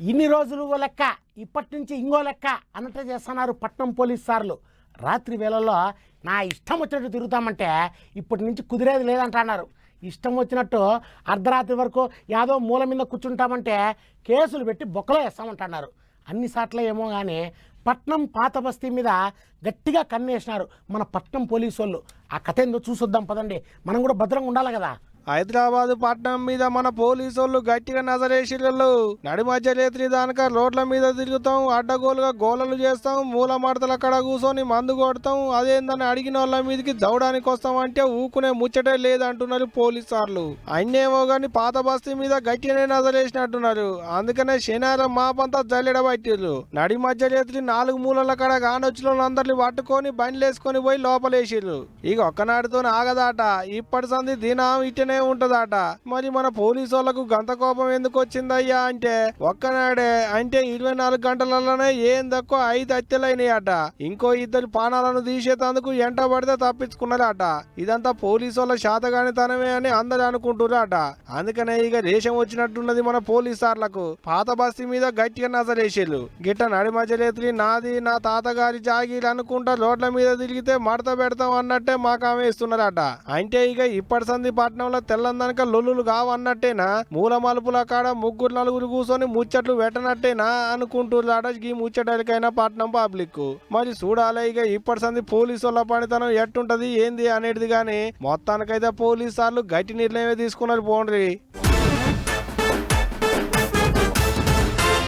ఇన్ని రోజులు ఓ లెక్క, ఇప్పటి నుంచి ఇంకో లెక్క అన్నట్టు చేస్తున్నారు పట్నం పోలీస్ సార్లు. రాత్రి వేళల్లో నా ఇష్టం వచ్చినట్టు తిరుగుతామంటే ఇప్పటి నుంచి కుదిరేది లేదంటున్నారు. ఇష్టం వచ్చినట్టు అర్ధరాత్రి వరకు యాదో మూల మీద కూర్చుంటామంటే కేసులు పెట్టి బొక్కలో వేస్తామంటున్నారు. అన్ని సార్లు ఏమో కానీ పట్నం పాత బస్తీ మీద గట్టిగా కన్నేసినారు మన పట్నం పోలీసు వాళ్ళు. ఆ కథ ఏందో చూసొద్దాం పదండి, మనం కూడా భద్రంగా ఉండాలి కదా. హైదరాబాద్ పట్నం మీద మన పోలీసోళ్ళు గట్టిగా నజరేసిళ్ళు. నడి మధ్య రేత్రి దానిక రోడ్ల మీద తిరుగుతాం, అడ్డగోలుగా గోలలు చేస్తాం, మూల మడతల కడ కూర్చొని మందు కొడతాం, అదేందని అడిగిన వాళ్ళ మీదకి దౌడానికి వస్తాం అంటే ఊకునే ముచ్చటే లేదంటున్నారు పోలీసార్లు. అన్నేమో గాని పాత బస్తీ మీద గట్టిగానే నజరేసినట్టున్నారు. అందుకనే శనివారం మాపంతా జల్లెడబట్టిర్రు. నడి మధ్య రేత్రి 4 మూలల కడ గానొచ్చిన అందరిని పట్టుకొని బండ్లేసుకొని పోయి లోపలేసిర్రు. ఇక ఒక్కనాటితో ఆగదాట, ఇప్పటి సంది దినం ఇట్టనే ఉంటదట. మరి మన పోలీసు వాళ్ళకు గంత కోపం ఎందుకు వచ్చిందయ్యా అంటే, ఒక్కనాడే అంటే 24 గంటలలోనే ఏం తక్కువ 5 హత్యలైనాయట. ఇంకో 2 పానాలను తీసేందుకు ఎంట పడితే తప్పించుకున్నారట. ఇదంతా పోలీసు వాళ్ళ శాతగానితనమే అని అందరు అనుకుంటున్నారట. అందుకనే ఇక దేశం వచ్చినట్టున్నది మన పోలీసార్లకు. పాత బస్తీ మీద గట్టిగా నజరేసిళ్ళు. గిట్ట నడి మధ్య రేత్రి నాది నా తాతగారి జాగీలు అనుకుంటా రోడ్ల మీద తిరిగితే మడత పెడతాం అన్నట్టే మాకామె ఇస్తున్నారట. అంటే ఇక ఇప్పటి సంది పట్నంలో తెల్లందనక లొల్లులు కావన్నట్టేనా, మూల మలుపుల కాడ 3-4 కూర్చొని ముచ్చట్లు పెట్టనట్టేనా అనుకుంటున్నాడ ఈ ముచ్చటకైనా పట్నం పబ్లిక్. మరి చూడాలి ఇక ఇప్పటి సంది పోలీసు వాళ్ళ పనితనం ఎట్టుంటది ఏంది అనేది. గాని మొత్తానికైతే పోలీసు సార్లు గట్టి నిర్ణయమే తీసుకున్నారు పోండ్రి.